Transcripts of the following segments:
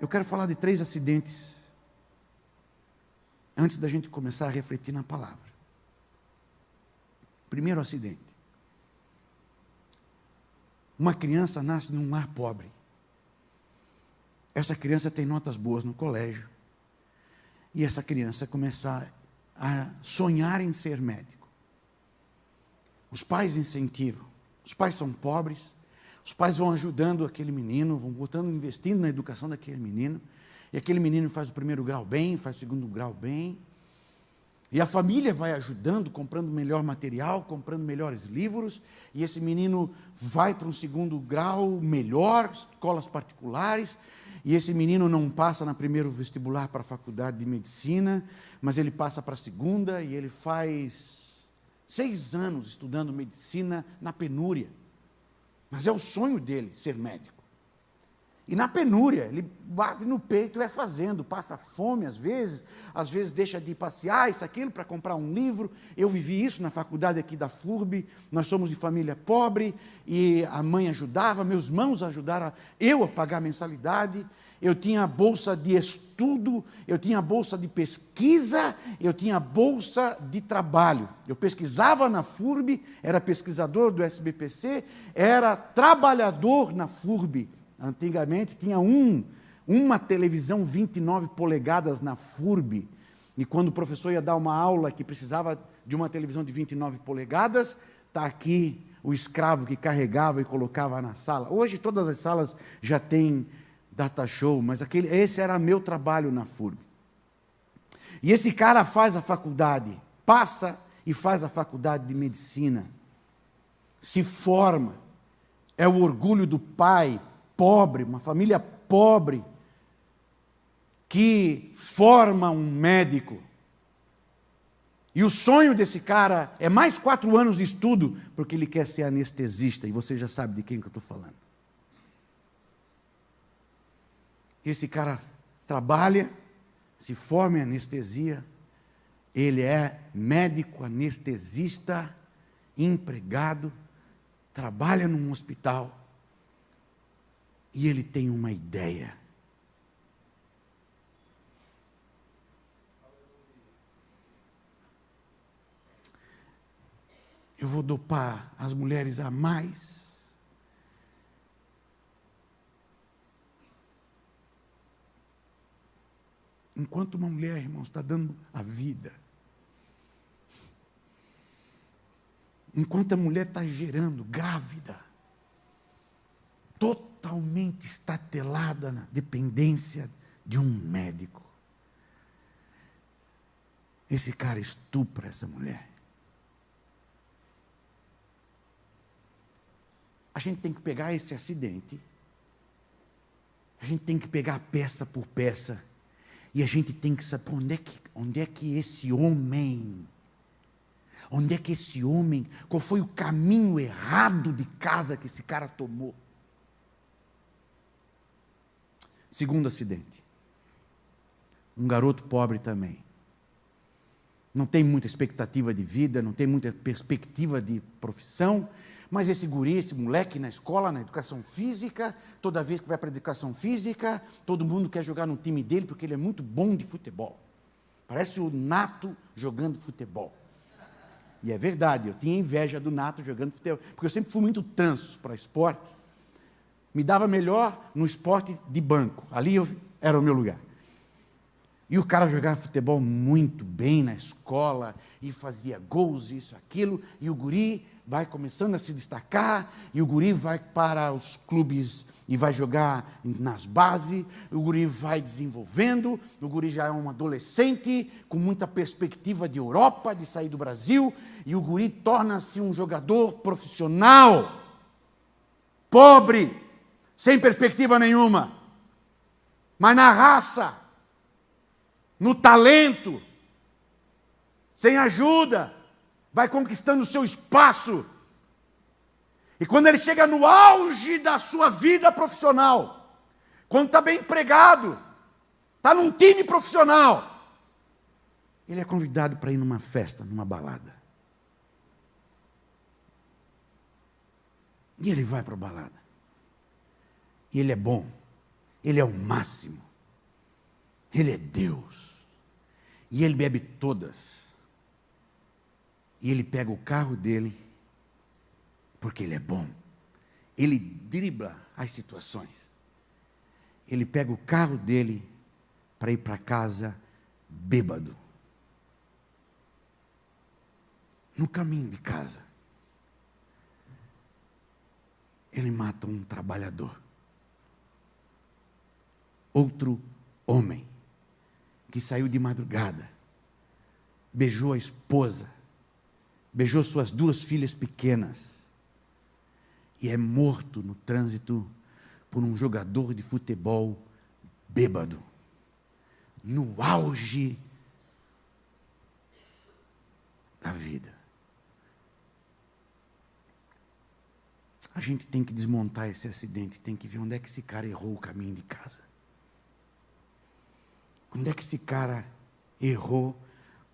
Eu quero falar de 3 acidentes antes da gente começar a refletir na palavra. Primeiro acidente. Uma criança nasce num lar pobre. Essa criança tem notas boas no colégio. E essa criança começa a sonhar em ser médico. Os pais incentivam. Os pais são pobres. Os pais vão ajudando aquele menino, vão botando, investindo na educação daquele menino. E aquele menino faz o primeiro grau bem, faz o segundo grau bem. E a família vai ajudando, comprando melhor material, comprando melhores livros. E esse menino vai para um segundo grau melhor, escolas particulares. E esse menino não passa na primeiro vestibular para a faculdade de medicina, mas ele passa para a segunda e ele faz 6 anos estudando medicina na penúria. Mas é o sonho dele ser médico. E na penúria, ele bate no peito e vai fazendo, passa fome às vezes deixa de passear, isso, aquilo, para comprar um livro. Eu vivi isso na faculdade aqui da FURB, nós somos de família pobre, e a mãe ajudava, meus irmãos ajudaram eu a pagar a mensalidade, eu tinha bolsa de estudo, eu tinha bolsa de pesquisa, eu tinha bolsa de trabalho. Eu pesquisava na FURB, era pesquisador do SBPC, era trabalhador na FURB. Antigamente tinha uma televisão 29 polegadas na FURB, e quando o professor ia dar uma aula que precisava de uma televisão de 29 polegadas, está aqui o escravo que carregava e colocava na sala. Hoje todas as salas já têm data show, mas esse era meu trabalho na FURB. E esse cara faz a faculdade, passa e faz a faculdade de medicina, se forma, é o orgulho do pai, pobre, uma família pobre, que forma um médico. E o sonho desse cara é mais 4 anos de estudo, porque ele quer ser anestesista, e você já sabe de quem que eu estou falando. Esse cara trabalha, se forma em anestesia, ele é médico, anestesista, empregado, trabalha num hospital, e ele tem uma ideia. Eu vou dopar as mulheres a mais. Enquanto uma mulher, irmãos, está dando a vida. Enquanto a mulher está gerando, grávida, totalmente estatelada na dependência de um médico. Esse cara estupra essa mulher. A gente tem que pegar esse acidente, a gente tem que pegar peça por peça, e a gente tem que saber onde é que esse homem, qual foi o caminho errado de casa que esse cara tomou. Segundo acidente. Um garoto pobre também. Não tem muita expectativa de vida, não tem muita perspectiva de profissão, mas esse guri, esse moleque na escola, na educação física, toda vez que vai para a educação física, todo mundo quer jogar no time dele porque ele é muito bom de futebol. Parece o Nato jogando futebol. E é verdade, eu tinha inveja do Nato jogando futebol, porque eu sempre fui muito tanso para esporte. Me dava melhor no esporte de banco. Ali era o meu lugar. E o cara jogava futebol muito bem na escola, e fazia gols, isso, aquilo, e o guri vai começando a se destacar, e o guri vai para os clubes e vai jogar nas bases, o guri vai desenvolvendo, o guri já é um adolescente, com muita perspectiva de Europa, de sair do Brasil, e o guri torna-se um jogador profissional, pobre, sem perspectiva nenhuma, mas na raça, no talento, sem ajuda, vai conquistando o seu espaço. E quando ele chega no auge da sua vida profissional, quando está bem empregado, está num time profissional, ele é convidado para ir numa festa, numa balada. E ele vai para a balada. E ele é bom, ele é o máximo. Ele é Deus. E ele bebe todas. E ele pega o carro dele, porque ele é bom. Ele dribla as situações. Ele pega o carro dele para ir para casa bêbado. No caminho de casa, ele mata um trabalhador. Outro homem que saiu de madrugada, beijou a esposa, beijou suas 2 filhas pequenas e é morto no trânsito por um jogador de futebol bêbado, no auge da vida. A gente tem que desmontar esse acidente, tem que ver onde é que esse cara errou o caminho de casa. Onde é que esse cara errou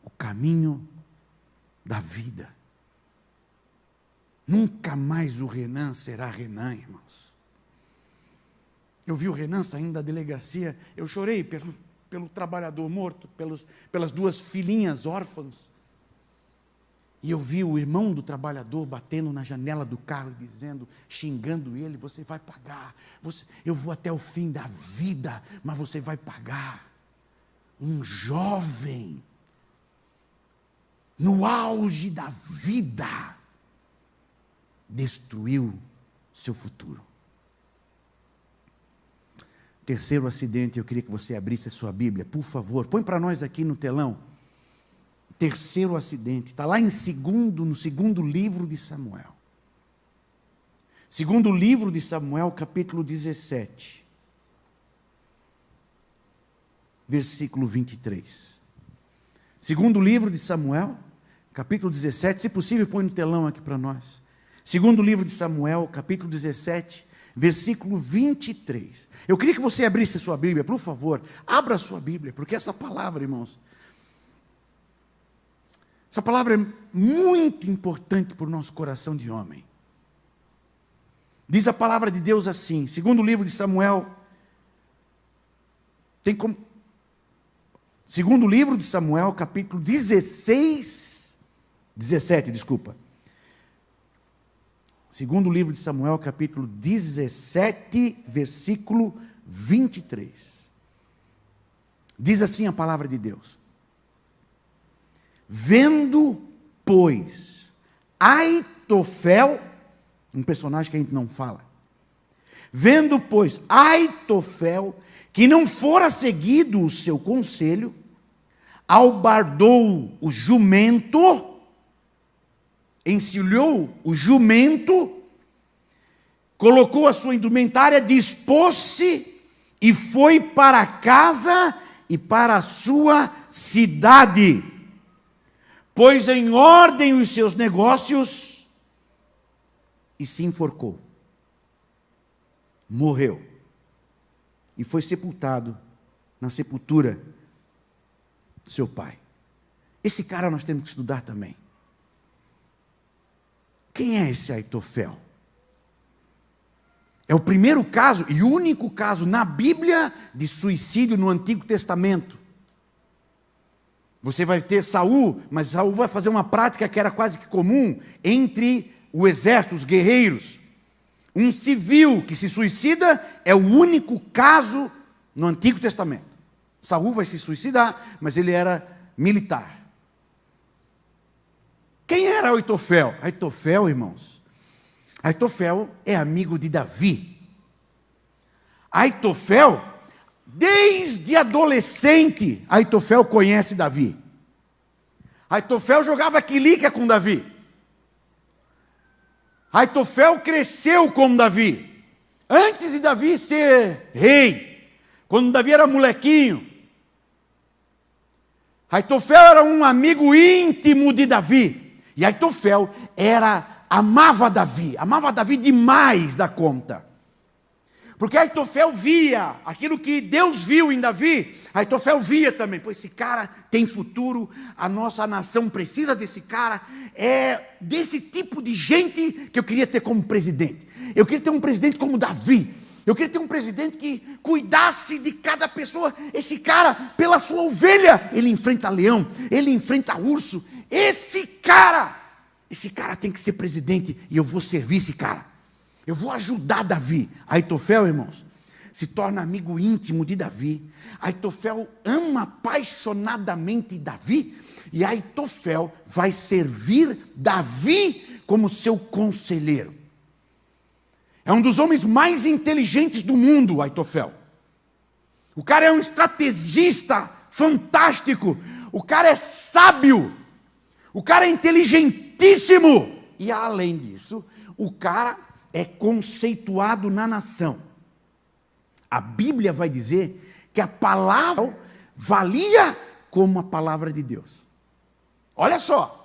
o caminho da vida? Nunca mais o Renan será Renan, irmãos. Eu vi o Renan saindo da delegacia, eu chorei pelo trabalhador morto, pelas 2 filhinhas órfãs. E eu vi o irmão do trabalhador batendo na janela do carro e dizendo, xingando ele, você vai pagar, eu vou até o fim da vida, mas você vai pagar. Um jovem, no auge da vida, destruiu seu futuro. Terceiro acidente, eu queria que você abrisse a sua Bíblia, por favor, põe para nós aqui no telão. Terceiro acidente, está lá no segundo livro de Samuel. Segundo livro de Samuel, capítulo 17. Versículo 23. Segundo livro de Samuel, capítulo 17, se possível põe no telão aqui para nós. Segundo livro de Samuel, capítulo 17, versículo 23. Eu queria que você abrisse a sua Bíblia, por favor, abra a sua Bíblia, porque essa palavra, irmãos, essa palavra é muito importante para o nosso coração de homem. Diz a palavra de Deus assim, segundo livro de Samuel, segundo livro de Samuel, capítulo 17, desculpa. Segundo livro de Samuel, capítulo 17, versículo 23. Diz assim a palavra de Deus. Vendo, pois, Aitofel, um personagem que a gente não fala. Vendo, pois, Aitofel, que não fora seguido o seu conselho, albardou o jumento, encilhou o jumento, colocou a sua indumentária, dispôs-se e foi para casa e para a sua cidade. Pôs em ordem os seus negócios e se enforcou. Morreu. E foi sepultado na sepultura do seu pai. Esse cara nós temos que estudar também. Quem é esse Aitofel? É o primeiro caso e único caso na Bíblia de suicídio no Antigo Testamento. Você vai ter Saul, mas Saul vai fazer uma prática que era quase que comum entre o exército, os guerreiros. Um civil que se suicida é o único caso no Antigo Testamento. Saul vai se suicidar, mas ele era militar. Quem era Aitofel? Aitofel, irmãos. Aitofel é amigo de Davi. Aitofel, desde adolescente, Aitofel conhece Davi. Aitofel jogava quilica com Davi. Aitofel cresceu com Davi. Antes de Davi ser rei, quando Davi era molequinho, Aitofel era um amigo íntimo de Davi. E Aitofel amava Davi demais da conta. Porque Aitofel via aquilo que Deus viu em Davi, Aitofel via também. Pô, esse cara tem futuro, a nossa nação precisa desse cara. É desse tipo de gente que eu queria ter como presidente. Eu queria ter um presidente como Davi. Eu queria ter um presidente que cuidasse de cada pessoa. Esse cara, pela sua ovelha, ele enfrenta leão, ele enfrenta urso. Esse cara tem que ser presidente e eu vou servir esse cara. Eu vou ajudar Davi. Aitofel, irmãos, se torna amigo íntimo de Davi. Aitofel ama apaixonadamente Davi. E Aitofel vai servir Davi como seu conselheiro. É um dos homens mais inteligentes do mundo, Aitofel. O cara é um estrategista fantástico. O cara é sábio. O cara é inteligentíssimo. E além disso, o cara é conceituado na nação. A Bíblia vai dizer que a palavra valia como a palavra de Deus. Olha só.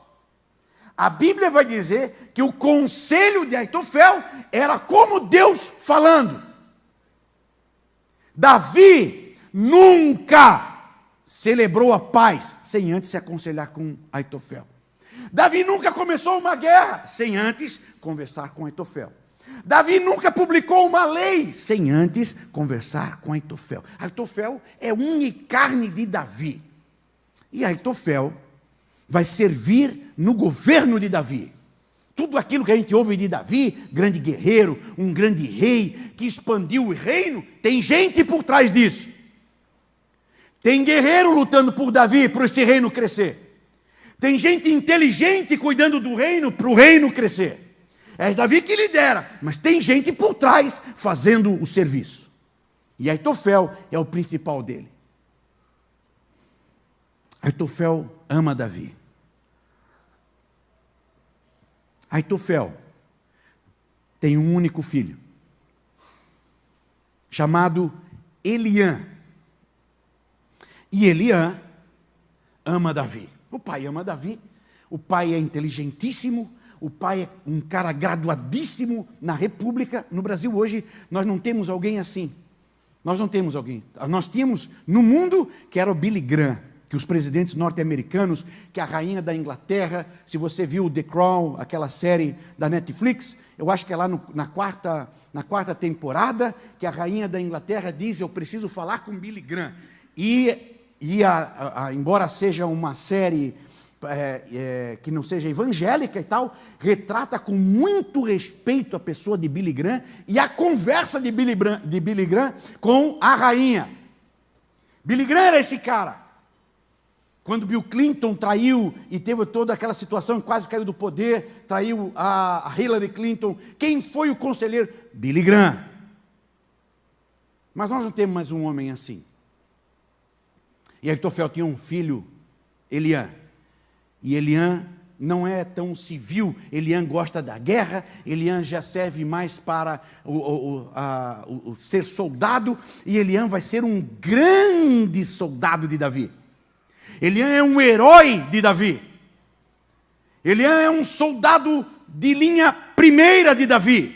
A Bíblia vai dizer que o conselho de Aitofel era como Deus falando. Davi nunca celebrou a paz sem antes se aconselhar com Aitofel. Davi nunca começou uma guerra sem antes conversar com Aitofel. Davi nunca publicou uma lei sem antes conversar com Aitofel. Aitofel é unha e carne de Davi. E Aitofel vai servir no governo de Davi. Tudo aquilo que a gente ouve de Davi, grande guerreiro, um grande rei, que expandiu o reino, tem gente por trás disso. Tem guerreiro lutando por Davi, para esse reino crescer. Tem gente inteligente cuidando do reino, para o reino crescer. É Davi que lidera, mas tem gente por trás fazendo o serviço. E Aitofel é o principal dele. Aitofel ama Davi. Aitofel tem um único filho, chamado Eliã. E Eliã ama Davi. O pai ama Davi, o pai é inteligentíssimo, o pai é um cara graduadíssimo na República. No Brasil hoje nós não temos alguém assim. Nós não temos alguém. Nós tínhamos no mundo que era o Billy Graham, que os presidentes norte-americanos, que a rainha da Inglaterra, se você viu The Crown, aquela série da Netflix, eu acho que é lá na quarta temporada, que a rainha da Inglaterra diz, eu preciso falar com Billy Graham. Embora seja uma série que não seja evangélica e tal, retrata com muito respeito a pessoa de Billy Graham e a conversa de Billy Graham com a rainha. Billy Graham era esse cara. Quando Bill Clinton traiu e teve toda aquela situação, quase caiu do poder, traiu a Hillary Clinton, quem foi o conselheiro? Billy Graham. Mas nós não temos mais um homem assim. E Aitofel tinha um filho, Eliã. E Eliã não é tão civil, Eliã gosta da guerra, Eliã já serve mais para o ser soldado, e Eliã vai ser um grande soldado de Davi. Eliã é um herói de Davi. Eliã é um soldado de linha primeira de Davi.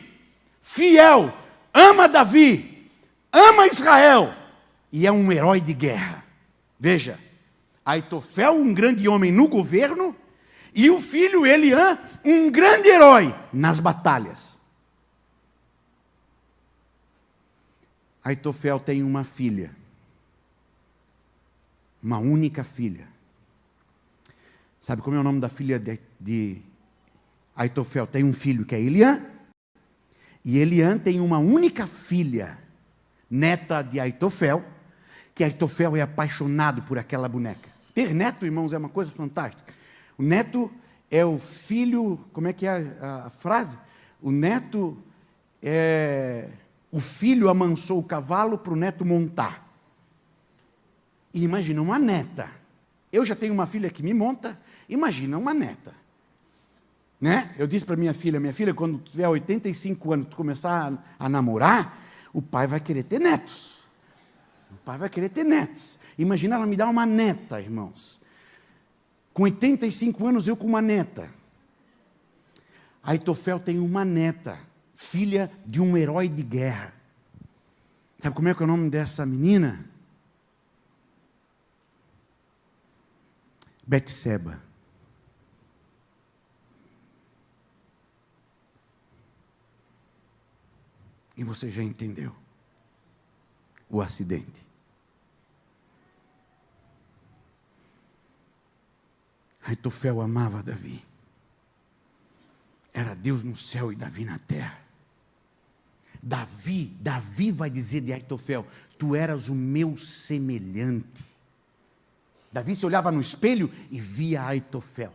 Fiel, ama Davi, ama Israel e é um herói de guerra. Veja, Aitofel, um grande homem no governo, e o filho Eliã, um grande herói nas batalhas. Aitofel tem uma filha. Uma única filha. Sabe como é o nome da filha de Aitofel? Tem um filho que é Eliã. E Eliã tem uma única filha, neta de Aitofel, que Aitofel é apaixonado por aquela boneca. Ter neto, irmãos, é uma coisa fantástica. O neto é o filho, como é que é a frase? O neto é... O filho amansou o cavalo para o neto montar. E imagina uma neta. Eu já tenho uma filha que me monta, imagina uma neta. Né? Eu disse para minha filha, quando tiver 85 anos, tu começar a namorar, o pai vai querer ter netos. O pai vai querer ter netos. Imagina ela me dar uma neta, irmãos. Com 85 anos, eu com uma neta. Aitofel tem uma neta, filha de um herói de guerra. Sabe como é que é o nome dessa menina? Betseba. E você já entendeu. o acidente. Aitofel amava Davi. Era Deus no céu e Davi na terra. Davi vai dizer de Aitofel: tu eras o meu semelhante. Davi se olhava no espelho e via Aitofel.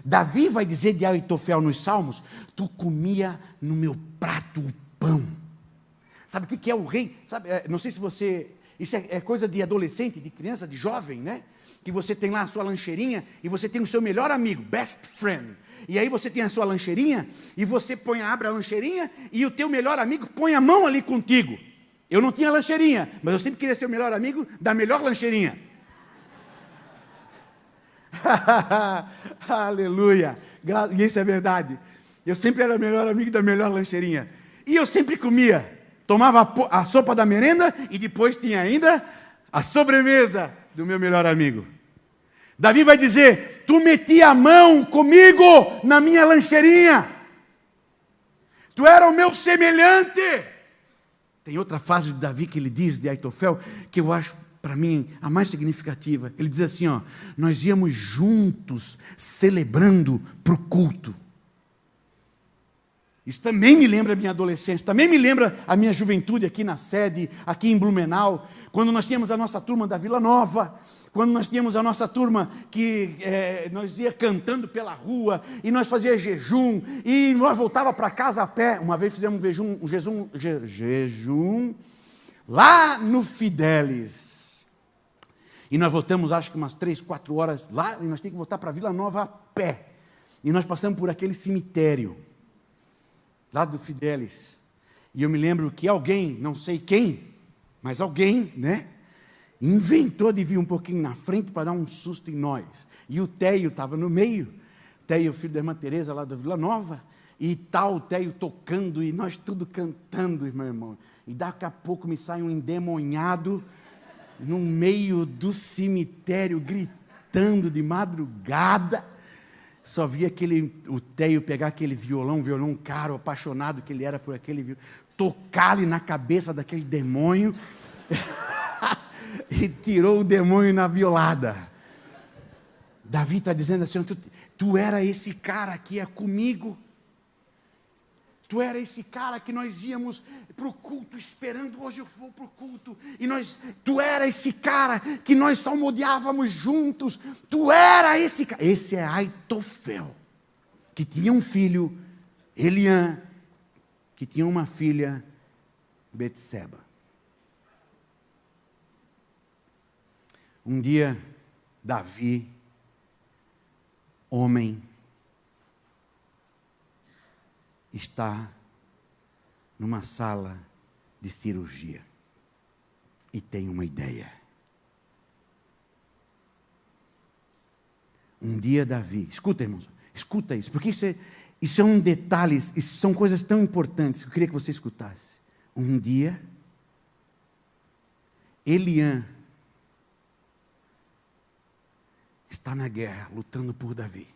Davi vai dizer de Aitofel nos Salmos: tu comia no meu prato o pão. Sabe o que é o rei? Sabe, não sei se você... Isso é coisa de adolescente, de criança, de jovem, né? Que você tem lá a sua lancheirinha e você tem o seu melhor amigo, best friend. E aí você tem a sua lancheirinha e você abre a lancheirinha e o teu melhor amigo põe a mão ali contigo. Eu não tinha lancheirinha, mas eu sempre queria ser o melhor amigo da melhor lancheirinha. Aleluia. E isso é verdade. Eu sempre era o melhor amigo da melhor lancheirinha. E eu sempre comia. Tomava a sopa da merenda e depois tinha ainda a sobremesa do meu melhor amigo. Davi vai dizer: tu metia a mão comigo na minha lancheirinha. Tu era o meu semelhante. Tem outra frase de Davi que ele diz de Aitofel que eu acho, para mim, a mais significativa. Ele diz assim, ó: nós íamos juntos celebrando para o culto. Isso também me lembra a minha adolescência, também me lembra a minha juventude aqui na sede, aqui em Blumenau, quando nós tínhamos a nossa turma da Vila Nova, quando nós tínhamos a nossa turma que nós ia cantando pela rua, e nós fazíamos jejum, e nós voltava para casa a pé. Uma vez fizemos jejum lá no Fidelis. E nós voltamos, acho que umas 3, 4 horas lá, e nós tínhamos que voltar para a Vila Nova a pé. E nós passamos por aquele cemitério lá do Fidelis. E eu me lembro que alguém, não sei quem, mas alguém, né, inventou de vir um pouquinho na frente para dar um susto em nós. E o Teio estava no meio. Teio, filho da irmã Teresa, lá da Vila Nova. E tal, o Teio tocando, e nós tudo cantando, meu irmão. E daqui a pouco me sai um endemoniado no meio do cemitério, gritando de madrugada. Só via o Teio pegar aquele violão caro, apaixonado que ele era por aquele violão, tocar-lhe na cabeça daquele demônio e tirou o demônio na violada. Davi está dizendo assim: tu era esse cara que ia comigo. Tu era esse cara que nós íamos para o culto esperando, hoje eu vou para o culto. Tu era esse cara que nós salmodiávamos juntos. Tu era esse cara. Esse é Aitofel, que tinha um filho, Eliã, que tinha uma filha, Betseba. Um dia, Davi, homem, está numa sala de cirurgia e tem uma ideia. Um dia Davi, escuta, irmãos, escuta isso, porque isso é um detalhe, isso são coisas tão importantes que eu queria que você escutasse. Um dia, Eliã está na guerra, lutando por Davi.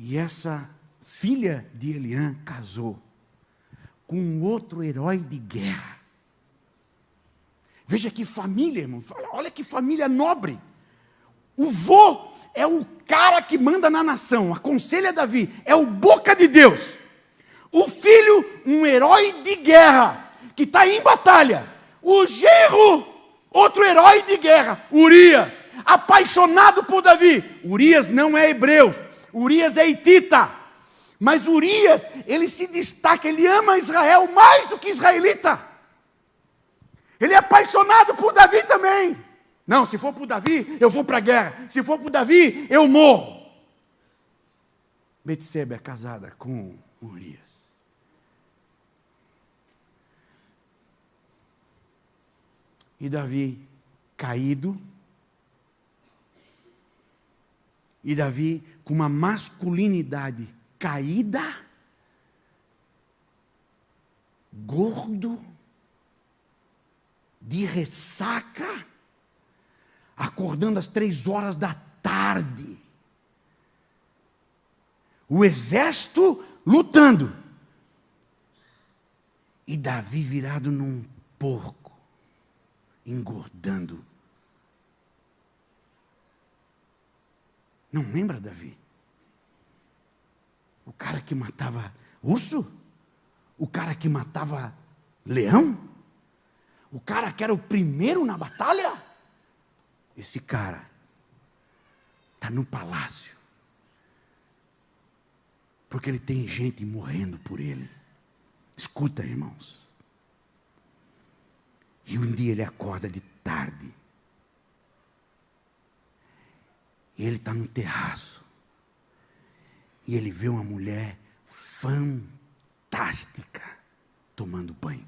E essa filha de Eliã casou com outro herói de guerra. Veja que família, irmão. Olha que família nobre. O vô é o cara que manda na nação, aconselha Davi, é o boca de Deus. O filho, um herói de guerra, que está em batalha. O genro, outro herói de guerra, Urias, apaixonado por Davi. Urias não é hebreu, Urias é hitita, mas Urias, ele se destaca, ele ama Israel mais do que israelita. Ele é apaixonado por Davi também. Não, se for por Davi, eu vou para a guerra. Se for por Davi, eu morro. Betseba é casada com Urias. E Davi caído. E Davi com uma masculinidade caída, gordo, de ressaca, acordando às 3 horas da tarde. O exército lutando. E Davi virado num porco, engordando. Não lembra, Davi? O cara que matava urso? O cara que matava leão? O cara que era o primeiro na batalha? Esse cara está no palácio. Porque ele tem gente morrendo por ele. Escuta, irmãos. E um dia ele acorda de tarde. E ele está no terraço. E ele vê uma mulher fantástica tomando banho.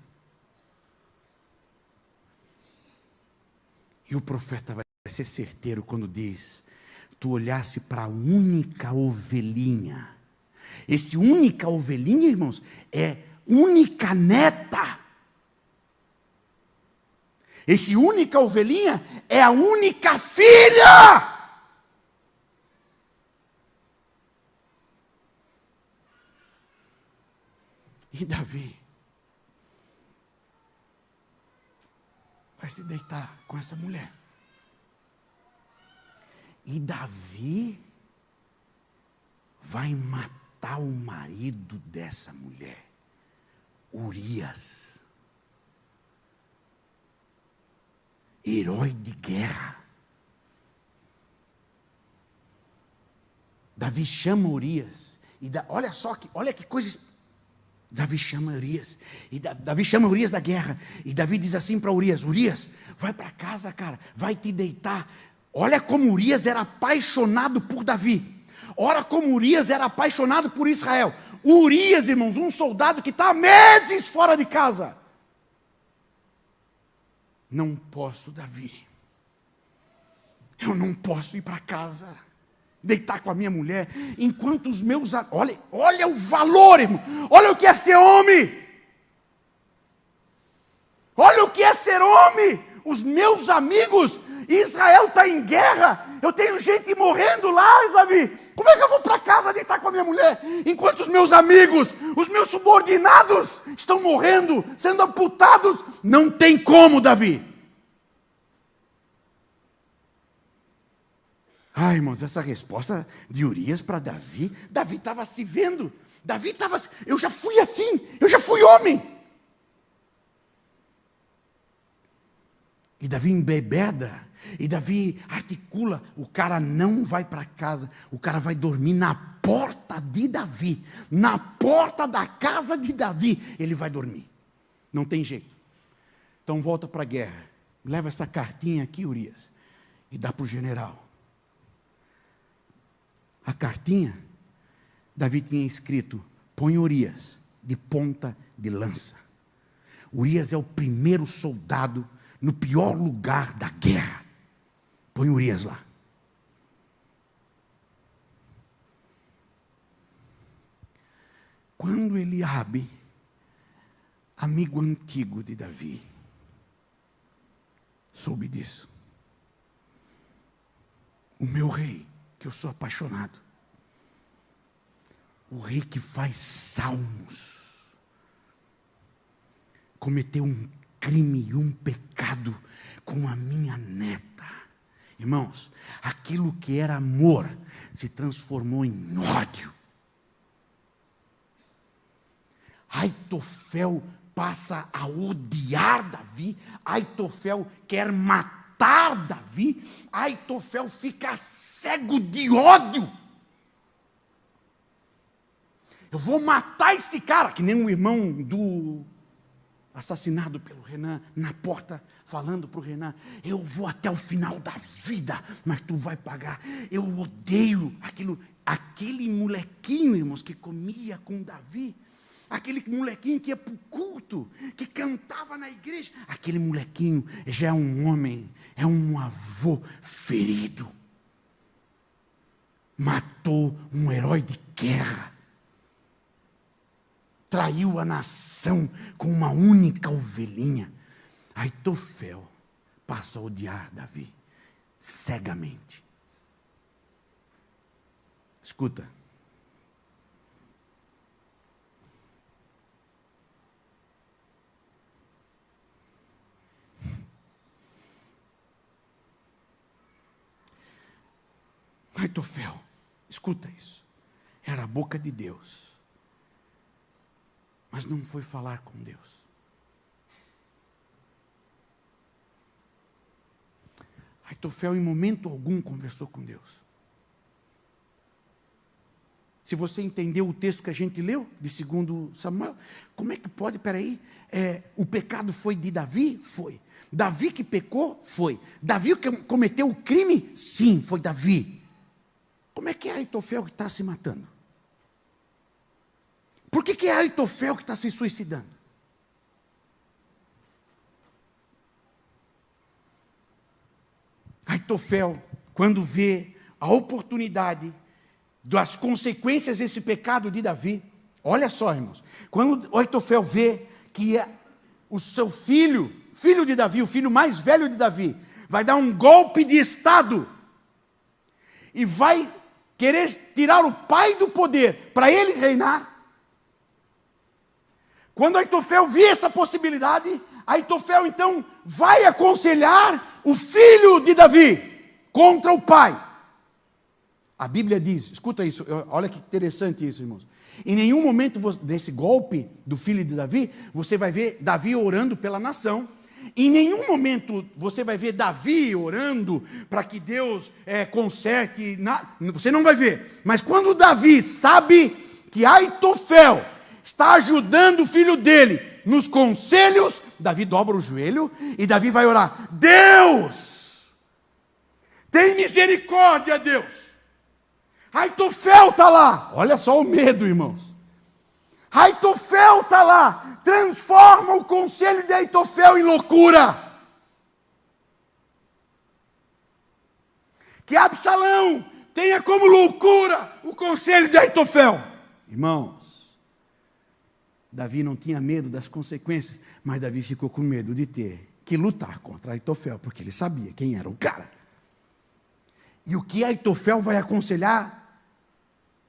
E o profeta vai ser certeiro quando diz: tu olhasse para a única ovelhinha. Esse única ovelhinha, irmãos, é única neta. Esse única ovelhinha é a única filha. E Davi vai se deitar com essa mulher. E Davi vai matar o marido dessa mulher, Urias. Herói de guerra. Davi chama Urias. Olha que coisa. Davi chama Urias. E Davi chama Urias da guerra. E Davi diz assim para Urias: Urias, vai para casa, cara. Vai te deitar. Olha como Urias era apaixonado por Davi. Olha como Urias era apaixonado por Israel. Urias, irmãos, um soldado que está há meses fora de casa. Não posso, Davi. Eu não posso ir para casa, deitar com a minha mulher, enquanto os meus... Olha o valor, irmão. Olha o que é ser homem. Olha o que é ser homem. Os meus amigos, Israel está em guerra. Eu tenho gente morrendo lá, Davi. Como é que eu vou para casa deitar com a minha mulher, enquanto os meus amigos, os meus subordinados estão morrendo, sendo amputados? Não tem como, Davi. Ai, irmãos, essa resposta de Urias para Davi, Davi estava se vendo. Davi estava, eu já fui assim, eu já fui homem. E Davi embebeda, e Davi articula, o cara não vai para casa, o cara vai dormir na porta de Davi, na porta da casa de Davi, ele vai dormir. Não tem jeito. Então volta para a guerra, leva essa cartinha aqui, Urias, e dá para o general. A cartinha, Davi tinha escrito: põe Urias de ponta de lança. Urias é o primeiro soldado no pior lugar da guerra. Põe Urias lá. Quando Eliabe, amigo antigo de Davi, soube disso, o meu rei, que eu sou apaixonado, o rei que faz salmos, cometeu um crime e um pecado com a minha neta. Irmãos, aquilo que era amor se transformou em ódio. Aitofel passa a odiar Davi. Aitofel quer matar Davi. Aitofel fica cego de ódio. Eu vou matar esse cara, que nem o irmão do assassinado pelo Renan, na porta, falando para o Renan: eu vou até o final da vida, mas tu vai pagar. Eu odeio aquele molequinho, irmãos, que comia com Davi, aquele molequinho que ia para o culto, que cantava na igreja. Aquele molequinho já é um homem, é um avô ferido. Matou um herói de guerra. Traiu a nação com uma única ovelhinha. Aitofel passa a odiar Davi cegamente. Escuta. Aitofel, escuta isso, era a boca de Deus, mas não foi falar com Deus. Aitofel em momento algum conversou com Deus. Se você entendeu o texto que a gente leu, de 2 Samuel, como é que pode, o pecado foi de Davi? Foi. Davi que pecou? Foi. Davi que cometeu o crime? Sim, foi Davi. Como é que é Aitofel que está se matando? Por que é Aitofel que está se suicidando? Aitofel, quando vê a oportunidade das consequências desse pecado de Davi, olha só, irmãos, quando Aitofel vê que o seu filho de Davi, o filho mais velho de Davi, vai dar um golpe de estado e vai querer tirar o pai do poder para ele reinar. Quando Aitofel vê essa possibilidade, Aitofel então vai aconselhar o filho de Davi contra o pai. A Bíblia diz, escuta isso, olha que interessante isso, irmãos. Em nenhum momento desse golpe do filho de Davi, você vai ver Davi orando pela nação. Em nenhum momento você vai ver Davi orando para que Deus conserte. Você não vai ver. Mas quando Davi sabe que Aitofel está ajudando o filho dele nos conselhos, Davi dobra o joelho e Davi vai orar: Deus, tem misericórdia, Deus. Aitofel está lá, olha só o medo, irmãos. Aitofel está lá, transforma o conselho de Aitofel em loucura. Que Absalão tenha como loucura o conselho de Aitofel. Irmãos, Davi não tinha medo das consequências, mas Davi ficou com medo de ter que lutar contra Aitofel, porque ele sabia quem era o cara. E o que Aitofel vai aconselhar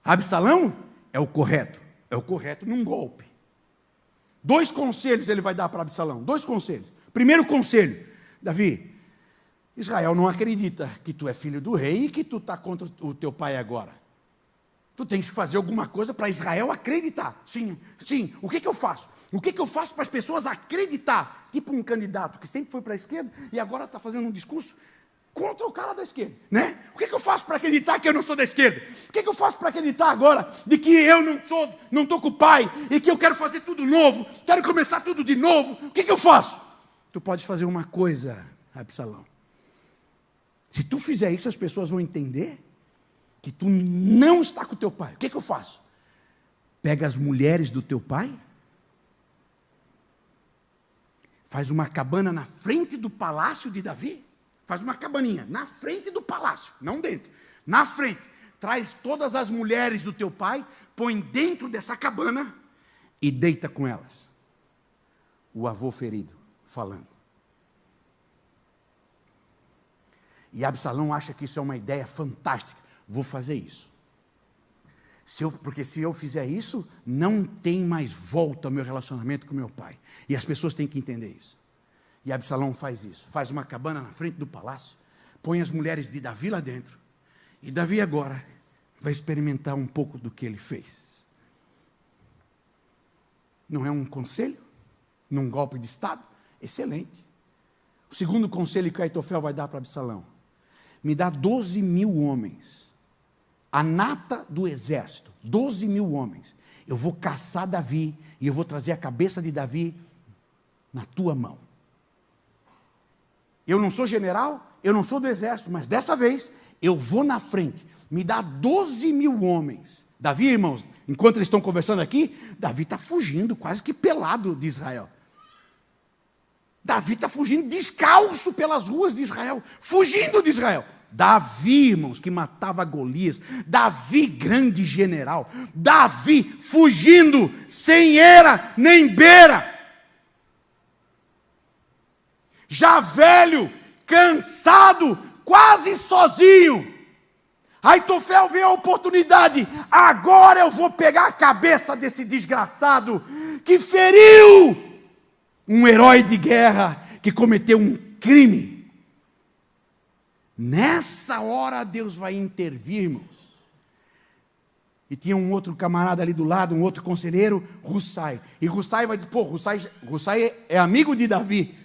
Absalão é o correto num golpe. 2 conselhos ele vai dar para Absalão, 2 conselhos. Primeiro conselho: Davi, Israel não acredita que tu é filho do rei e que tu está contra o teu pai agora. Tu tens que fazer alguma coisa para Israel acreditar. Sim, o que eu faço? O que eu faço para as pessoas acreditar? Tipo um candidato que sempre foi para a esquerda e agora está fazendo um discurso contra o cara da esquerda, né? O que eu faço para acreditar que eu não sou da esquerda? O que eu faço para acreditar agora de que eu não estou com o pai e que eu quero fazer tudo novo, quero começar tudo de novo? O que eu faço? Tu podes fazer uma coisa, Absalão. Se tu fizer isso, as pessoas vão entender que tu não está com o teu pai. O que eu faço? Pega as mulheres do teu pai, faz uma cabana na frente do palácio de Davi. Faz uma cabaninha na frente do palácio, não dentro. Na frente. Traz todas as mulheres do teu pai, põe dentro dessa cabana e deita com elas. O avô ferido falando. E Absalão acha que isso é uma ideia fantástica. Vou fazer isso. Porque se eu fizer isso, não tem mais volta ao meu relacionamento com meu pai. E as pessoas têm que entender isso. E Absalão faz isso, faz uma cabana na frente do palácio, põe as mulheres de Davi lá dentro, e Davi agora vai experimentar um pouco do que ele fez. Não é um conselho? Num golpe de estado? Excelente. O segundo conselho que Aitofel vai dar para Absalão: me dá 12.000 homens, a nata do exército, 12.000 homens. Eu vou caçar Davi, e eu vou trazer a cabeça de Davi na tua mão. Eu não sou general, eu não sou do exército, mas dessa vez eu vou na frente. Me dá 12.000 homens. Davi, irmãos, enquanto eles estão conversando aqui, Davi está fugindo quase que pelado de Israel. Davi está fugindo descalço pelas ruas de Israel, fugindo de Israel. Davi, irmãos, que matava Golias. Davi, grande general. Davi fugindo, sem era nem beira. Já velho, cansado, quase sozinho. Aitofel vê a oportunidade: agora eu vou pegar a cabeça desse desgraçado que feriu um herói de guerra, que cometeu um crime. Nessa hora Deus vai intervir, irmãos. E tinha um outro camarada ali do lado, um outro conselheiro, Hussai. E Hussai vai dizer, Hussai é amigo de Davi.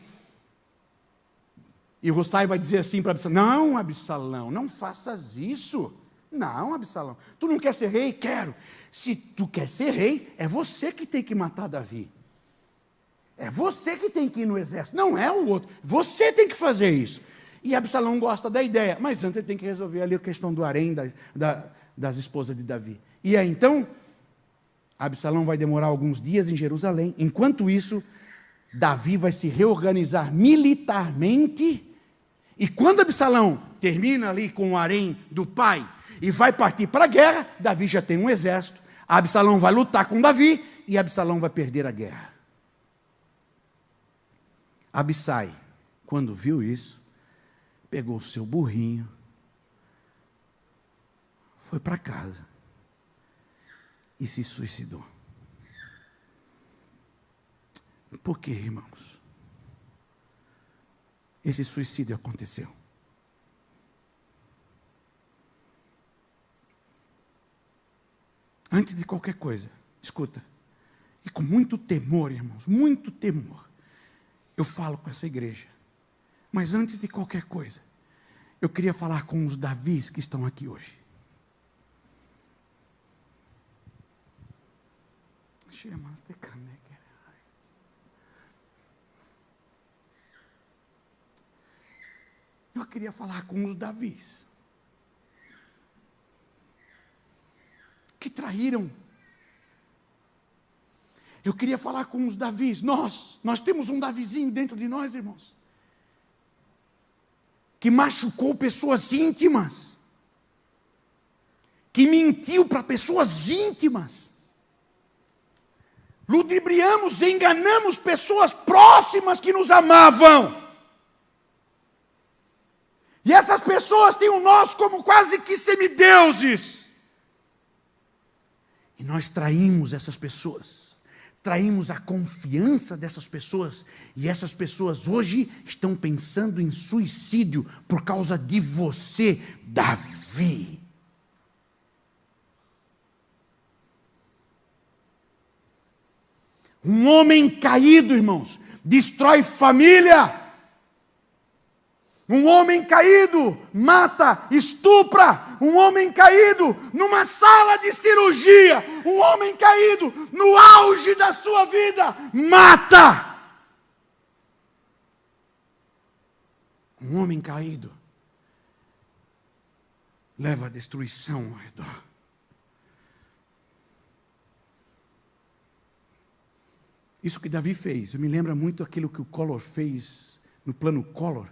E Hussai vai dizer assim para Absalão, não, Absalão, não faças isso. Não, Absalão, tu não quer ser rei? Quero. Se tu quer ser rei, é você que tem que matar Davi. É você que tem que ir no exército, não é o outro. Você tem que fazer isso. E Absalão gosta da ideia, mas antes ele tem que resolver ali a questão do harém das esposas de Davi. E aí então, Absalão vai demorar alguns dias em Jerusalém. Enquanto isso, Davi vai se reorganizar militarmente. E quando Absalão termina ali com o harém do pai e vai partir para a guerra, Davi já tem um exército. Absalão vai lutar com Davi e Absalão vai perder a guerra. Abissai, quando viu isso, pegou o seu burrinho, foi para casa e se suicidou. Por quê, irmãos? Esse suicídio aconteceu. Antes de qualquer coisa, escuta, e com muito temor, irmãos, muito temor, eu falo com essa igreja. Mas antes de qualquer coisa, eu queria falar com os Davis que estão aqui hoje. Eu queria falar com os Davis que traíram. Eu queria falar com os Davis. Nós temos um Davizinho dentro de nós, irmãos, que machucou pessoas íntimas, que mentiu para pessoas íntimas, ludibriamos, enganamos pessoas próximas que nos amavam. E essas pessoas tinham nós como quase que semideuses. E nós traímos essas pessoas. Traímos a confiança dessas pessoas. E essas pessoas hoje estão pensando em suicídio por causa de você, Davi. Um homem caído, irmãos, destrói família. Um homem caído mata, estupra. Um homem caído numa sala de cirurgia. Um homem caído no auge da sua vida mata. Um homem caído leva a destruição ao redor. Isso que Davi fez, me lembra muito aquilo que o Collor fez no plano Collor,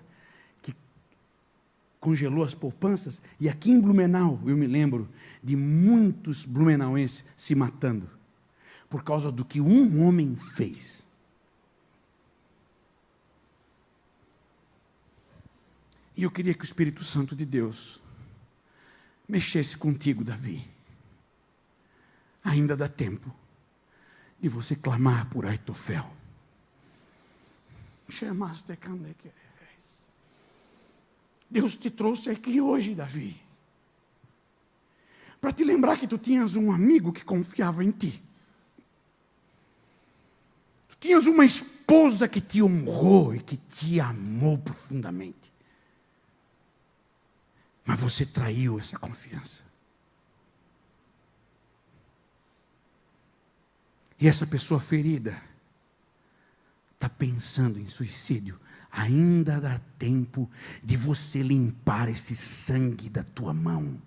congelou as poupanças, e aqui em Blumenau, eu me lembro de muitos blumenauenses se matando, por causa do que um homem fez. E eu queria que o Espírito Santo de Deus mexesse contigo, Davi. Ainda dá tempo de você clamar por Aitofel. Chamaste candequeres. Deus te trouxe aqui hoje, Davi, para te lembrar que tu tinhas um amigo que confiava em ti. Tu tinhas uma esposa que te honrou e que te amou profundamente. Mas você traiu essa confiança. E essa pessoa ferida está pensando em suicídio. Ainda dá tempo de você limpar esse sangue da tua mão.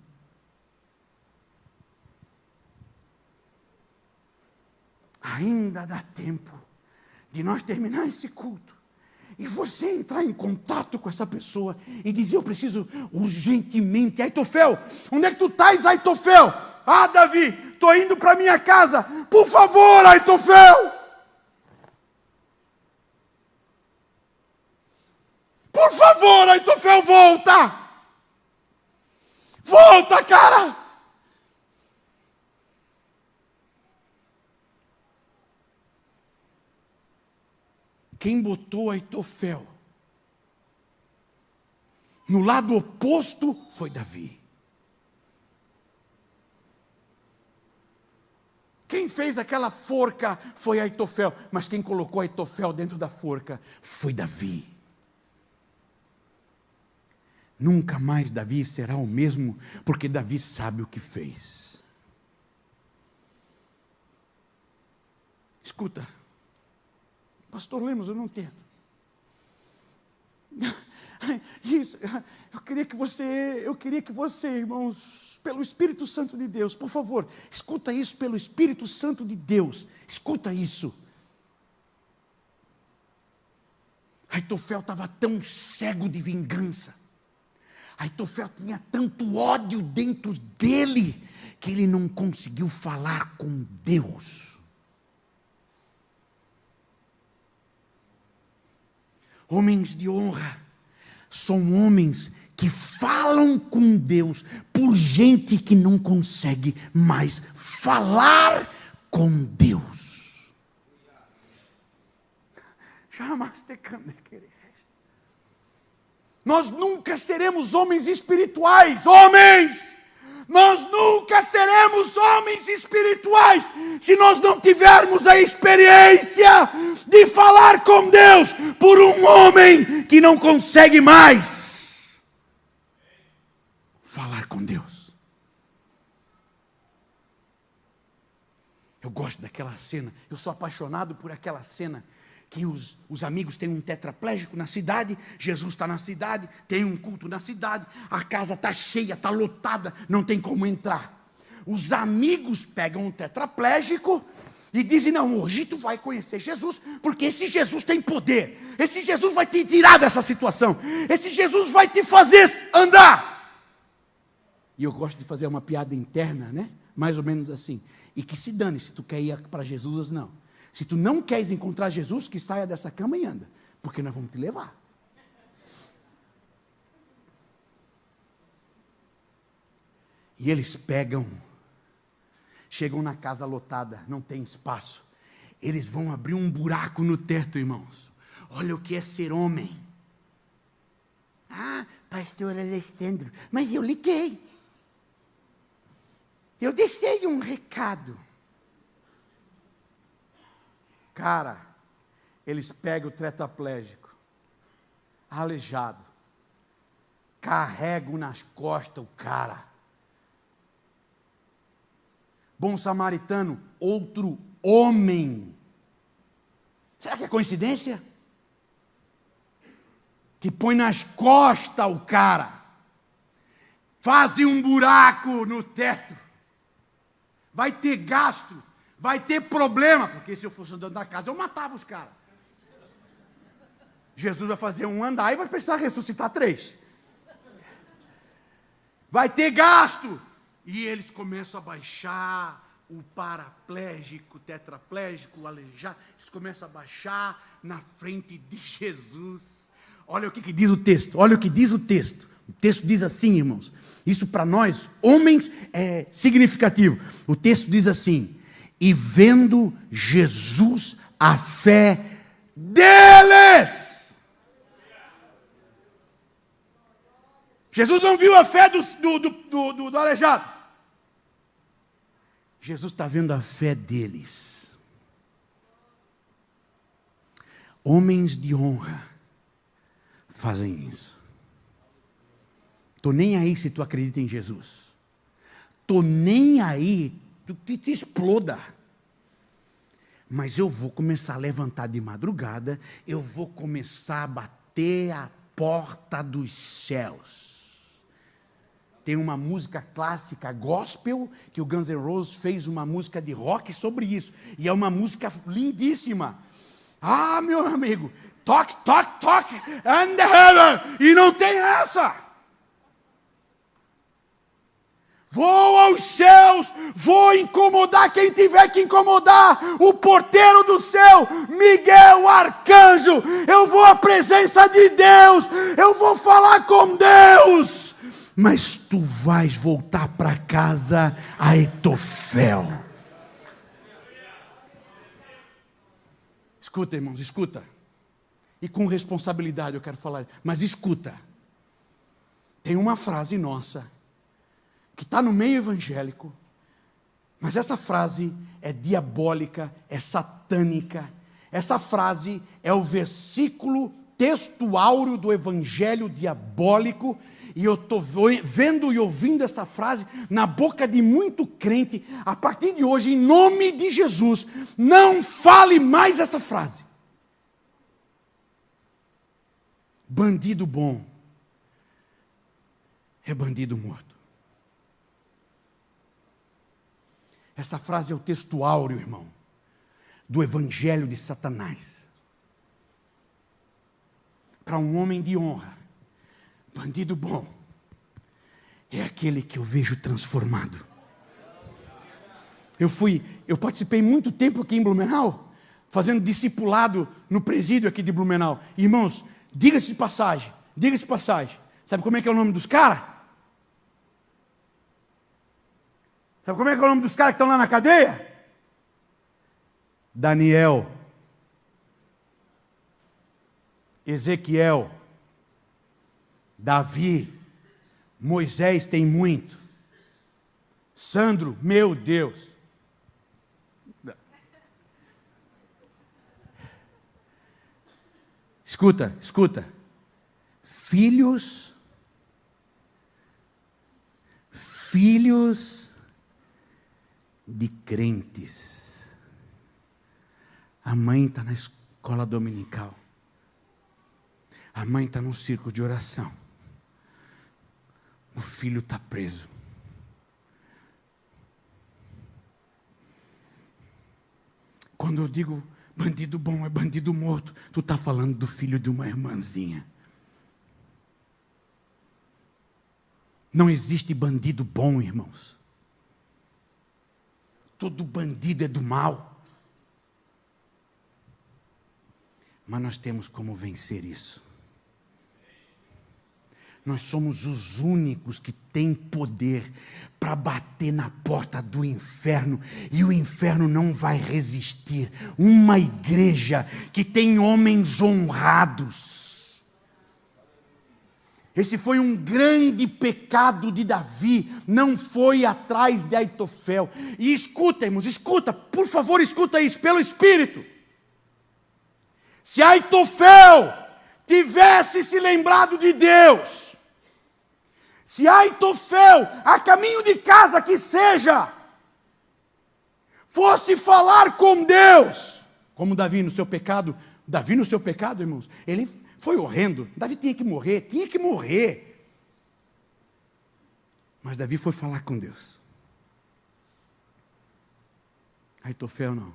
Ainda dá tempo de nós terminar esse culto e você entrar em contato com essa pessoa e dizer: eu preciso urgentemente. Aitofel, onde é que tu estás, Aitofel? Ah, Davi, estou indo para minha casa. Por favor, Aitofel. Por favor, Aitofel, volta! Volta, cara! Quem botou Aitofel No lado oposto foi Davi. Quem fez aquela forca foi Aitofel, mas quem colocou Aitofel dentro da forca foi Davi. Nunca mais Davi será o mesmo, porque Davi sabe o que fez. Escuta, pastor Lemos, eu não entendo. Isso, eu queria que você, irmãos, pelo Espírito Santo de Deus, por favor, escuta isso pelo Espírito Santo de Deus, escuta isso. Aitofel estava tão cego de vingança, Aitofel tinha tanto ódio dentro dele, que ele não conseguiu falar com Deus. Homens de honra são homens que falam com Deus por gente que não consegue mais falar com Deus. Jamais te querer. Nós nunca seremos homens espirituais, homens! Nós nunca seremos homens espirituais se nós não tivermos a experiência de falar com Deus por um homem que não consegue mais falar com Deus. Eu gosto daquela cena, eu sou apaixonado por aquela cena que os amigos têm um tetraplégico na cidade, Jesus está na cidade, tem um culto na cidade, a casa está cheia, está lotada, não tem como entrar. Os amigos pegam um tetraplégico e dizem, não, hoje tu vai conhecer Jesus, porque esse Jesus tem poder, esse Jesus vai te tirar dessa situação, esse Jesus vai te fazer andar. E eu gosto de fazer uma piada interna, né? Mais ou menos assim, e que se dane se tu quer ir para Jesus ou não. Se tu não queres encontrar Jesus, que saia dessa cama e anda, porque nós vamos te levar. E eles chegam na casa lotada, não tem espaço. Eles vão abrir um buraco no teto, irmãos. Olha o que é ser homem. Ah, pastor Alessandro, mas eu liguei. Eu deixei um recado. Cara, eles pegam o tetraplégico, aleijado, carregam nas costas o cara. Bom samaritano, outro homem. Será que é coincidência? Que põe nas costas o cara, fazem um buraco no teto, vai ter gasto, vai ter problema, porque se eu fosse andando na casa, eu matava os caras. Jesus vai fazer um andar e vai precisar ressuscitar 3. Vai ter gasto. E eles começam a baixar o paraplégico, o tetraplégico, o aleijado. Eles começam a baixar na frente de Jesus. Olha o que diz o texto, olha o que diz o texto. O texto diz assim, irmãos. Isso para nós, homens, é significativo. O texto diz assim: e vendo Jesus a fé deles. Jesus não viu a fé do aleijado. Jesus está vendo a fé deles. Homens de honra fazem isso. Estou nem aí se tu acredita em Jesus. Estou nem aí. Tu te exploda. Mas eu vou começar a levantar de madrugada, eu vou começar a bater a porta dos céus. Tem uma música clássica gospel, que o Guns N' Roses fez uma música de rock sobre isso, e é uma música lindíssima. Ah, meu amigo, toque, toque, toque, and the heaven, e não tem essa. Vou aos céus, vou incomodar quem tiver que incomodar, o porteiro do céu, Miguel, arcanjo, eu vou à presença de Deus, eu vou falar com Deus, mas tu vais voltar para casa, Aitofel. Escuta, irmãos, escuta, e com responsabilidade eu quero falar, mas escuta. Tem uma frase nossa, que está no meio evangélico, mas essa frase é diabólica, é satânica. Essa frase é o versículo texto áureo do evangelho diabólico, e eu estou vendo e ouvindo essa frase na boca de muito crente. A partir de hoje, em nome de Jesus, não fale mais essa frase. Bandido bom é bandido morto. Essa frase é o texto áureo, irmão, do evangelho de Satanás. Para um homem de honra, bandido bom é aquele que eu vejo transformado. Eu participei muito tempo aqui em Blumenau, fazendo discipulado no presídio aqui de Blumenau. Irmãos, diga-se de passagem, sabe como é que é o nome dos caras? Sabe como é que é o nome dos caras que estão lá na cadeia? Daniel, Ezequiel, Davi, Moisés tem muito, Sandro, meu Deus. Escuta, filhos de crentes. A mãe está na escola dominical. A mãe está num círculo de oração. O filho está preso. Quando eu digo bandido bom é bandido morto, tu está falando do filho de uma irmãzinha. Não existe bandido bom, irmãos. Todo bandido é do mal. Mas nós temos como vencer isso. Nós somos os únicos que têm poder para bater na porta do inferno, e o inferno não vai resistir. Uma igreja que tem homens honrados. Esse foi um grande pecado de Davi, não foi atrás de Aitofel. E escuta, irmãos, por favor, escuta isso, pelo Espírito. Se Aitofel tivesse se lembrado de Deus, se Aitofel, a caminho de casa que seja, fosse falar com Deus, como Davi no seu pecado, irmãos, ele foi horrendo. Davi tinha que morrer. Mas Davi foi falar com Deus. Aitofel não.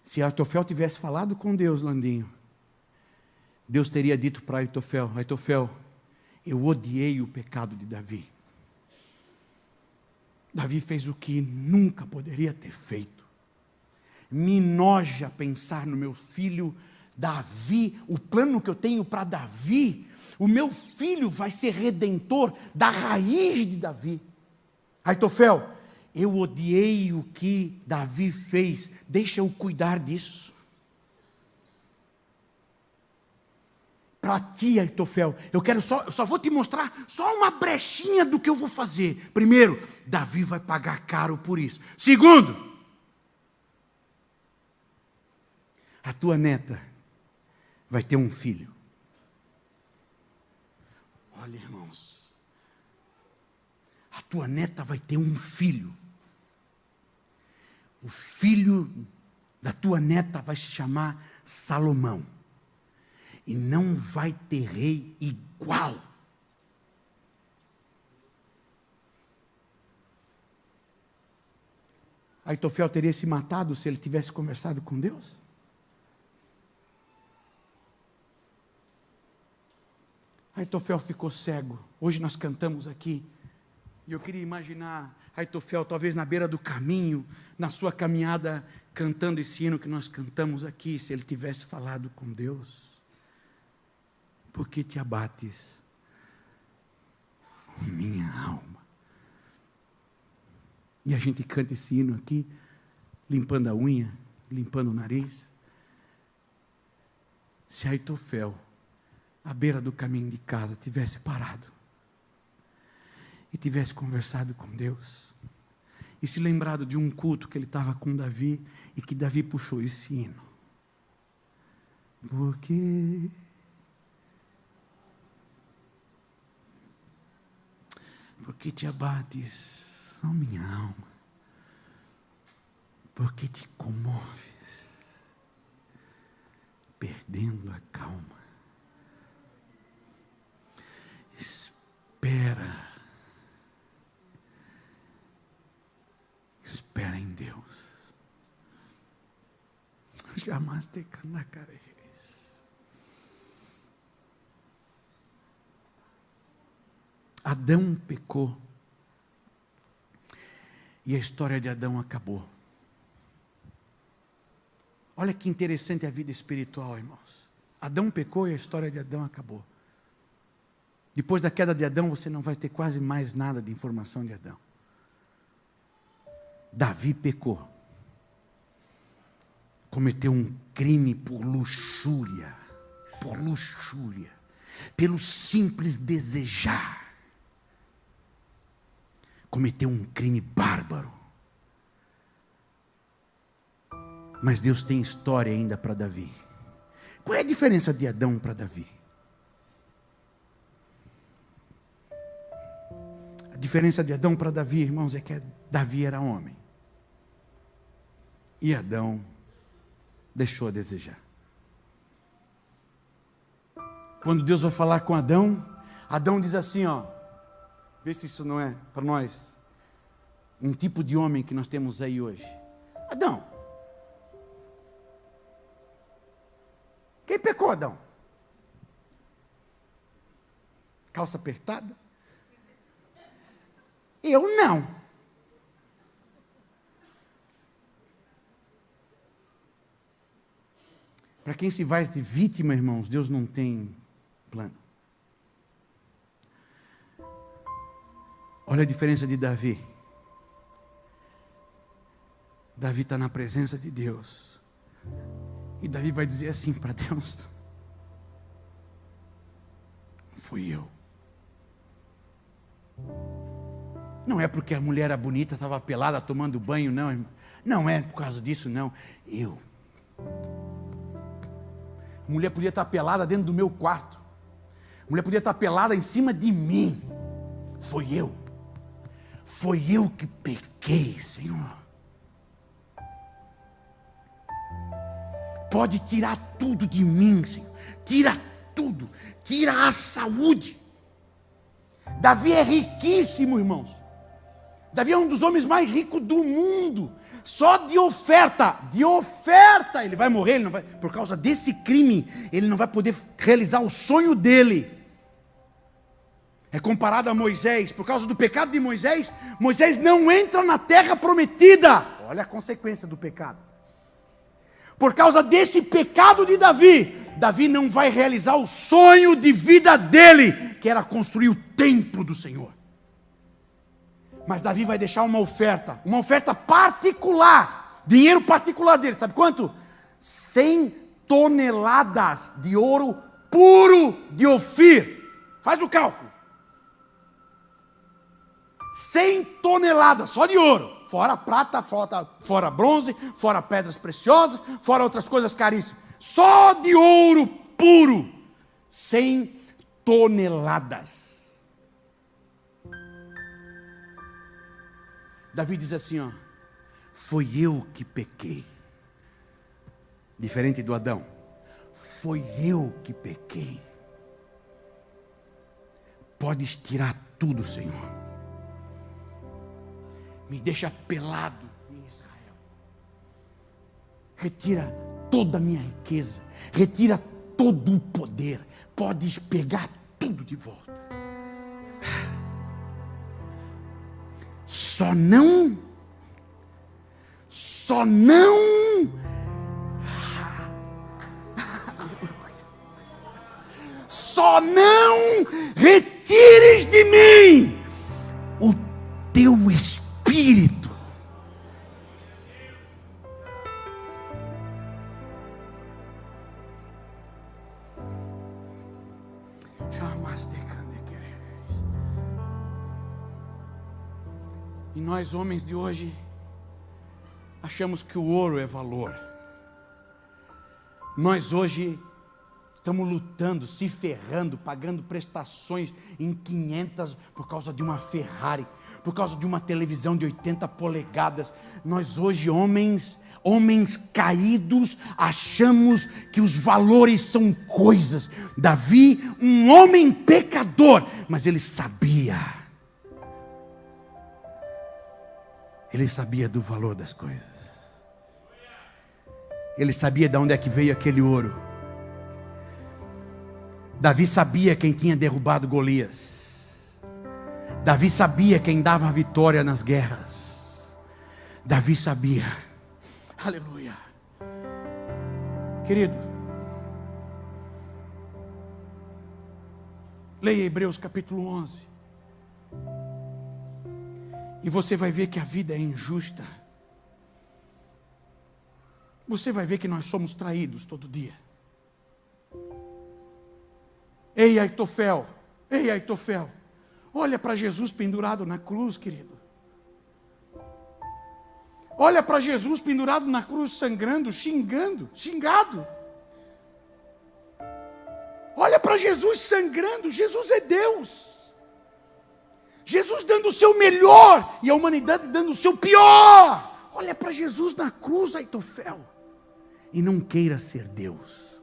Se Aitofel tivesse falado com Deus, Landinho, Deus teria dito para Aitofel: Aitofel, eu odiei o pecado de Davi. Davi fez o que nunca poderia ter feito. Me enoja pensar no meu filho Davi, o plano que eu tenho para Davi. O meu filho vai ser redentor da raiz de Davi. Aitofel, eu odiei o que Davi fez, deixa eu cuidar disso. Para ti, Aitofel, eu só vou te mostrar só uma brechinha do que eu vou fazer. Primeiro, Davi vai pagar caro por isso. Segundo, a tua neta vai ter um filho. Olha, irmãos, a tua neta vai ter um filho. O filho da tua neta vai se chamar Salomão. E não vai ter rei igual. Aitofel teria se matado se ele tivesse conversado com Deus? Aitofel ficou cego. Hoje nós cantamos aqui. E eu queria imaginar Aitofel talvez na beira do caminho, na sua caminhada, cantando esse hino que nós cantamos aqui, se ele tivesse falado com Deus. Por que te abates, minha alma? E a gente canta esse hino aqui, limpando a unha, limpando o nariz. Se Aitofel à beira do caminho de casa, tivesse parado e tivesse conversado com Deus e se lembrado de um culto que ele estava com Davi e que Davi puxou esse hino. Porque te abates, ó minha alma, porque te comoves, perdendo a calma. Espera em Deus. Jamais te candacareis. Adão pecou e a história de Adão acabou. Olha que interessante a vida espiritual, irmãos. Adão pecou e a história de Adão acabou. Depois da queda de Adão, você não vai ter quase mais nada de informação de Adão. Davi pecou. Cometeu um crime por luxúria. Por luxúria. Pelo simples desejar. Cometeu um crime bárbaro. Mas Deus tem história ainda para Davi. Qual é a diferença de Adão para Davi? A diferença de Adão para Davi, irmãos, é que Davi era homem. E Adão deixou a desejar. Quando Deus vai falar com Adão, Adão diz assim, ó, vê se isso não é para nós um tipo de homem que nós temos aí hoje. Adão, quem pecou, Adão? Calça apertada? Eu não. Para quem se vai de vítima, irmãos, Deus não tem plano. Olha a diferença de Davi. Davi está na presença de Deus. E Davi vai dizer assim para Deus: fui eu. Não é porque a mulher era bonita, estava pelada, tomando banho, não, irmão. Não é por causa disso, não. Eu. A mulher podia estar pelada dentro do meu quarto. A mulher podia estar pelada em cima de mim. Foi eu. Foi eu que pequei, Senhor. Pode tirar tudo de mim, Senhor. Tira tudo. Tira a saúde. Davi é riquíssimo, irmãos. Davi é um dos homens mais ricos do mundo. Só de oferta, ele vai morrer, ele não vai, por causa desse crime, ele não vai poder realizar o sonho dele. É comparado a Moisés, por causa do pecado de Moisés, Moisés não entra na terra prometida. Olha a consequência do pecado. Por causa desse pecado de Davi, Davi não vai realizar o sonho de vida dele, que era construir o templo do Senhor. Mas Davi vai deixar uma oferta particular, dinheiro particular dele, sabe quanto? 100 toneladas de ouro puro de Ofir. Faz o cálculo. 100 toneladas só de ouro, fora prata, fora bronze, fora pedras preciosas, fora outras coisas caríssimas. Só de ouro puro, 100 toneladas. Davi diz assim, ó, foi eu que pequei. Diferente do Adão. Foi eu que pequei. Podes tirar tudo, Senhor. Me deixa pelado em Israel. Retira toda a minha riqueza. Retira todo o poder. Podes pegar tudo de volta. Só não retires de mim o teu espírito. E nós, homens de hoje, achamos que o ouro é valor. Nós hoje estamos lutando, se ferrando, pagando prestações em 500 por causa de uma Ferrari, por causa de uma televisão de 80 polegadas. Nós hoje, homens caídos, achamos que os valores são coisas. Davi, um homem pecador, mas ele sabia do valor das coisas. Ele sabia de onde é que veio aquele ouro. Davi sabia quem tinha derrubado Golias. Davi sabia quem dava a vitória nas guerras. Davi sabia. Aleluia. Querido, leia Hebreus capítulo 11. E você vai ver que a vida é injusta. Você vai ver que nós somos traídos todo dia. Ei, Aitofel, olha para Jesus pendurado na cruz, querido. Olha para Jesus pendurado na cruz, sangrando, xingado. Olha para Jesus sangrando. Jesus é Deus. Jesus dando o seu melhor e a humanidade dando o seu pior. Olha para Jesus na cruz, Aitofel, e não queira ser Deus.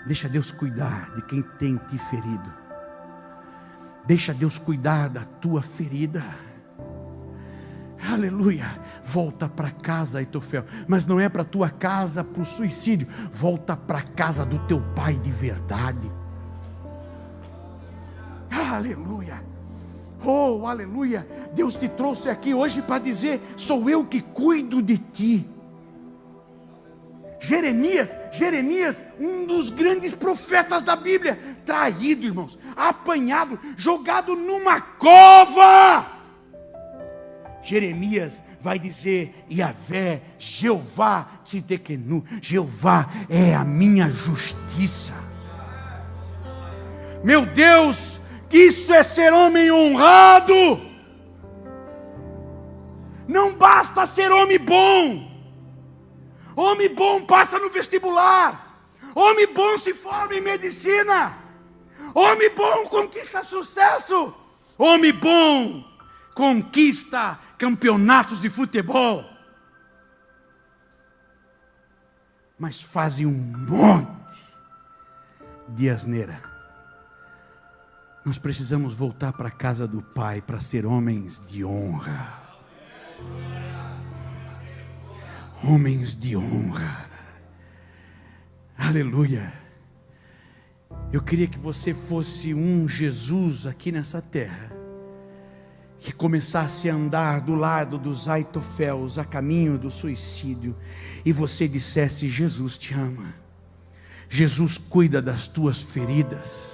Deixa Deus cuidar de quem tem te ferido. Deixa Deus cuidar da tua ferida. Aleluia. Volta para casa, Aitofel. Mas não é para tua casa, para o suicídio. Volta para casa do teu pai de verdade. Aleluia. Oh, aleluia. Deus te trouxe aqui hoje para dizer: sou eu que cuido de ti. Jeremias, um dos grandes profetas da Bíblia, traído, irmãos, apanhado, jogado numa cova. Jeremias vai dizer: Yavé, Jeová Tzidkenu, Jeová é a minha justiça. Meu Deus, isso é ser homem honrado. Não basta ser homem bom. Homem bom passa no vestibular. Homem bom se forma em medicina. Homem bom conquista sucesso. Homem bom conquista campeonatos de futebol. Mas fazem um monte de asneira. Nós precisamos voltar para a casa do Pai para ser homens de honra. Homens de honra. Aleluia. Eu queria que você fosse um Jesus aqui nessa terra, que começasse a andar do lado dos Aitoféus, a caminho do suicídio, e você dissesse: Jesus te ama, Jesus cuida das tuas feridas.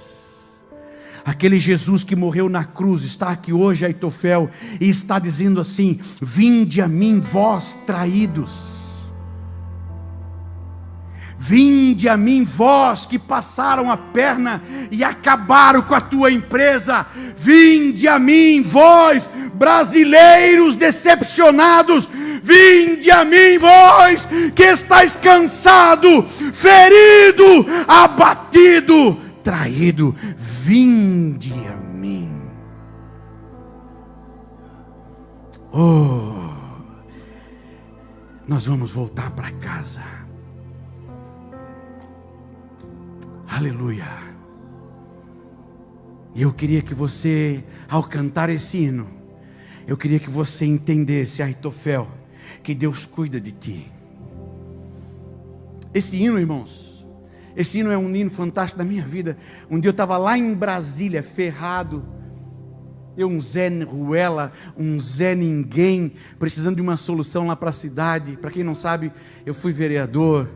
Aquele Jesus que morreu na cruz está aqui hoje, Aitofel, e está dizendo assim: vinde a mim, vós traídos. Vinde a mim, vós que passaram a perna e acabaram com a tua empresa. Vinde a mim, vós brasileiros decepcionados. Vinde a mim, vós que estáis cansado, ferido, abatido, traído. Vinde a mim. Oh, nós vamos voltar para casa. Aleluia. E eu queria que você, ao cantar esse hino, eu queria que você entendesse, Aitofel, que Deus cuida de ti. Esse hino, irmãos, esse hino é um hino fantástico da minha vida. Um dia eu estava lá em Brasília, ferrado. Eu, um Zé Ruela, um Zé Ninguém, precisando de uma solução lá para a cidade. Para quem não sabe, eu fui vereador.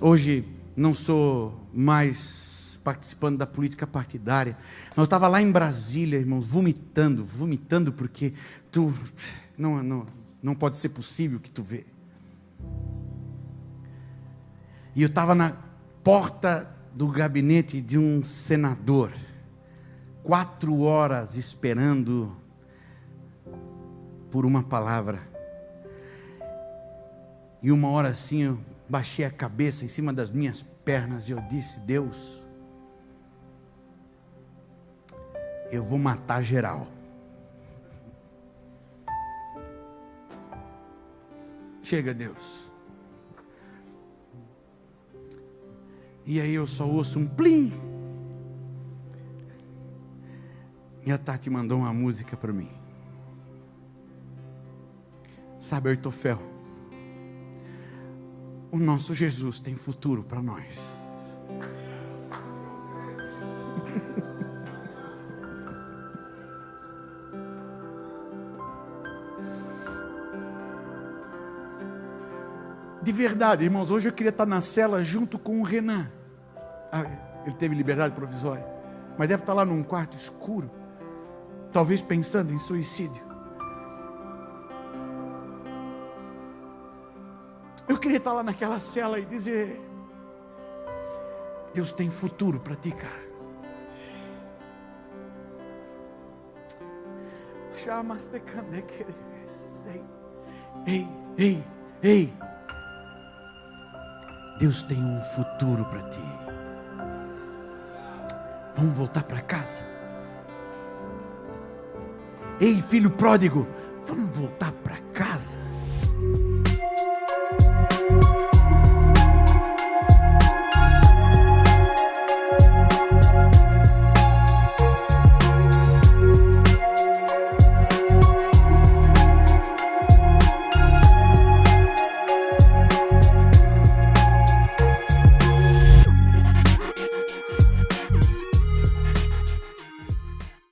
Hoje não sou mais participando da política partidária. Mas eu estava lá em Brasília, irmãos, vomitando, porque não pode ser possível que tu vê. E eu estava na porta do gabinete de um senador, 4 horas esperando por uma palavra. E uma hora assim eu baixei a cabeça em cima das minhas pernas e eu disse: Deus, eu vou matar geral. Chega, Deus. E aí eu só ouço um plim. E a Tati mandou uma música para mim. Sabe, Aitofel, o nosso Jesus tem futuro para nós. De verdade, irmãos, hoje eu queria estar na cela junto com o Renan. Ele teve liberdade provisória, mas deve estar lá num quarto escuro, talvez pensando em suicídio. Eu queria estar lá naquela cela e dizer: Deus tem futuro para ti, cara. Ei. Deus tem um futuro para ti. Vamos voltar para casa. Ei, filho pródigo, vamos voltar para casa.